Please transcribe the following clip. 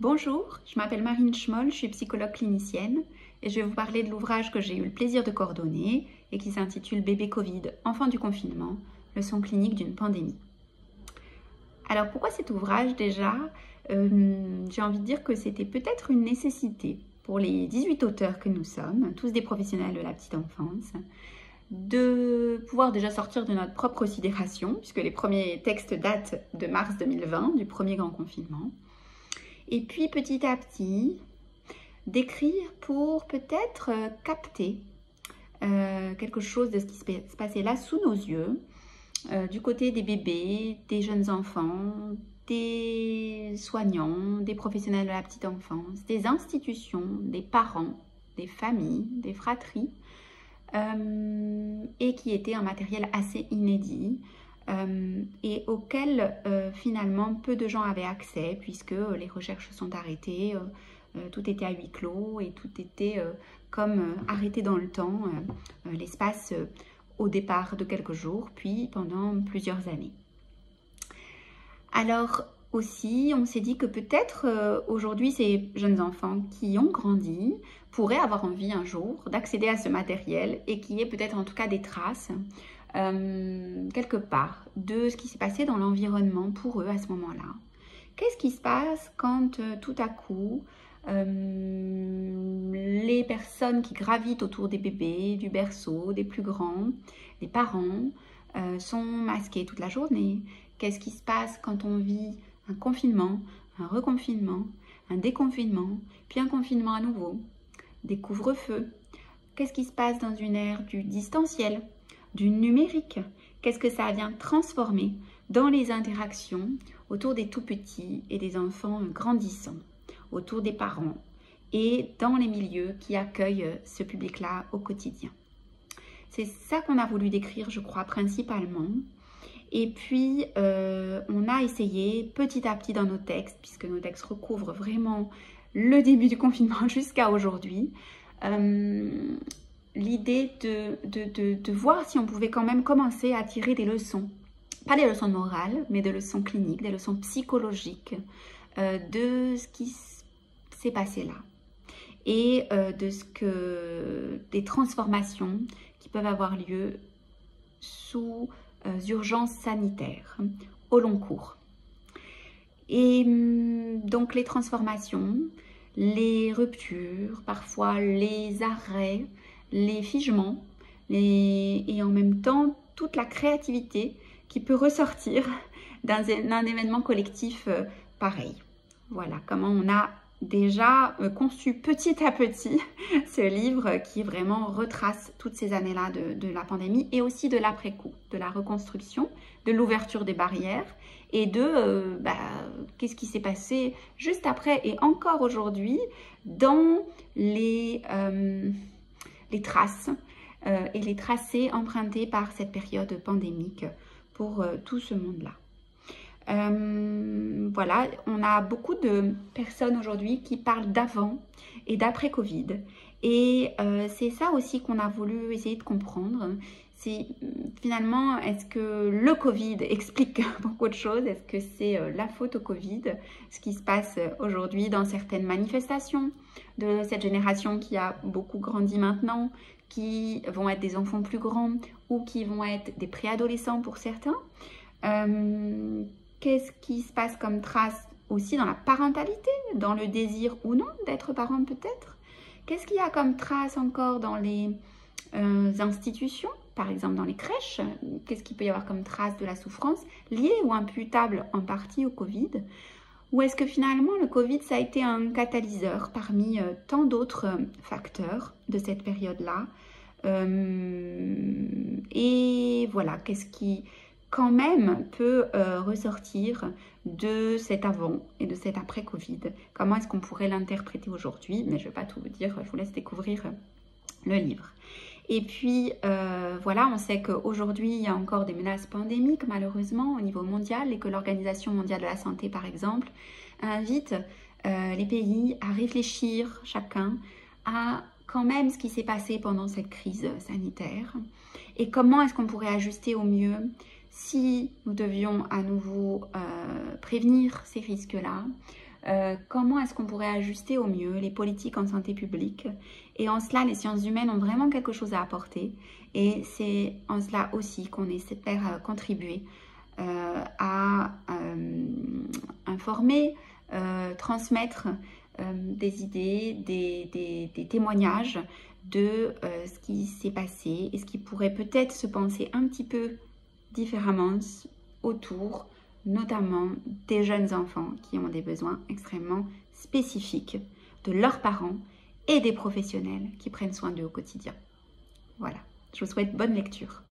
Bonjour, je m'appelle Marine Schmoll, je suis psychologue clinicienne et je vais vous parler de l'ouvrage que j'ai eu le plaisir de coordonner et qui s'intitule Bébé Covid, enfant du confinement, leçon clinique d'une pandémie. Alors pourquoi cet ouvrage déjà J'ai envie de dire que c'était peut-être une nécessité pour les 18 auteurs que nous sommes, tous des professionnels de la petite enfance, de pouvoir déjà sortir de notre propre sidération, puisque les premiers textes datent de mars 2020, du premier grand confinement. Et puis petit à petit, d'écrire pour peut-être capter quelque chose de ce qui se passait là sous nos yeux, du côté des bébés, des jeunes enfants, des soignants, des professionnels de la petite enfance, des institutions, des parents, des familles, des fratries, et qui était un matériel assez inédit et auquel finalement peu de gens avaient accès puisque les recherches sont arrêtées, tout était à huis clos et tout était comme arrêté dans le temps, l'espace au départ de quelques jours puis pendant plusieurs années. Alors aussi, on s'est dit que peut-être aujourd'hui, ces jeunes enfants qui ont grandi pourraient avoir envie un jour d'accéder à ce matériel et qu'il y ait peut-être en tout cas des traces quelque part de ce qui s'est passé dans l'environnement pour eux à ce moment-là. Qu'est-ce qui se passe quand tout à coup les personnes qui gravitent autour des bébés, du berceau, des plus grands, des parents, sont masqués toute la journée? Qu'est-ce qui se passe quand on vit un confinement, un reconfinement, un déconfinement, puis un confinement à nouveau, des couvre-feux? Qu'est-ce qui se passe dans une ère du distanciel, du numérique? Qu'est-ce que ça vient transformer dans les interactions autour des tout-petits et des enfants grandissants, autour des parents et dans les milieux qui accueillent ce public-là au quotidien? C'est ça qu'on a voulu décrire, je crois, principalement. Et puis, on a essayé petit à petit dans nos textes, puisque nos textes recouvrent vraiment le début du confinement jusqu'à aujourd'hui, l'idée de voir si on pouvait quand même commencer à tirer des leçons. Pas des leçons morales, mais des leçons cliniques, des leçons psychologiques de ce qui s'est passé là. Et des transformations qui peuvent avoir lieu sous urgences sanitaires au long cours. Et donc les transformations, les ruptures, parfois les arrêts, les figements, et en même temps toute la créativité qui peut ressortir d'un événement collectif pareil. Voilà comment on a déjà conçu petit à petit ce livre qui vraiment retrace toutes ces années-là de la pandémie et aussi de l'après-coup, de la reconstruction, de l'ouverture des barrières et de qu'est-ce qui s'est passé juste après et encore aujourd'hui dans les traces et les tracés empruntés par cette période pandémique pour tout ce monde-là. Voilà, on a beaucoup de personnes aujourd'hui qui parlent d'avant et d'après Covid. Et c'est ça aussi qu'on a voulu essayer de comprendre. C'est finalement, est-ce que le Covid explique beaucoup de choses? Est-ce que c'est la faute au Covid? Ce qui se passe aujourd'hui dans certaines manifestations de cette génération qui a beaucoup grandi maintenant, qui vont être des enfants plus grands ou qui vont être des préadolescents pour certains. Qu'est-ce qui se passe comme trace aussi dans la parentalité, dans le désir ou non d'être parent peut-être? Qu'est-ce qu'il y a comme trace encore dans les institutions, par exemple dans les crèches? Qu'est-ce qu'il peut y avoir comme trace de la souffrance liée ou imputable en partie au Covid? Ou est-ce que finalement le Covid ça a été un catalyseur parmi tant d'autres facteurs de cette période-là? Et voilà, qu'est-ce qui quand même peut ressortir de cet avant et de cet après Covid. Comment est-ce qu'on pourrait l'interpréter aujourd'hui? Mais je ne vais pas tout vous dire, je vous laisse découvrir le livre. Et puis voilà, on sait qu'aujourd'hui il y a encore des menaces pandémiques malheureusement au niveau mondial et que l'Organisation mondiale de la santé par exemple invite les pays à réfléchir chacun à quand même ce qui s'est passé pendant cette crise sanitaire et comment est-ce qu'on pourrait ajuster au mieux si nous devions à nouveau prévenir ces risques-là, comment est-ce qu'on pourrait ajuster au mieux les politiques en santé publique. Et en cela, les sciences humaines ont vraiment quelque chose à apporter. Et c'est en cela aussi qu'on espère contribuer à informer, transmettre des idées, des témoignages de ce qui s'est passé et ce qui pourrait peut-être se penser un petit peu différemment autour, notamment des jeunes enfants qui ont des besoins extrêmement spécifiques de leurs parents et des professionnels qui prennent soin d'eux au quotidien. Voilà, je vous souhaite bonne lecture.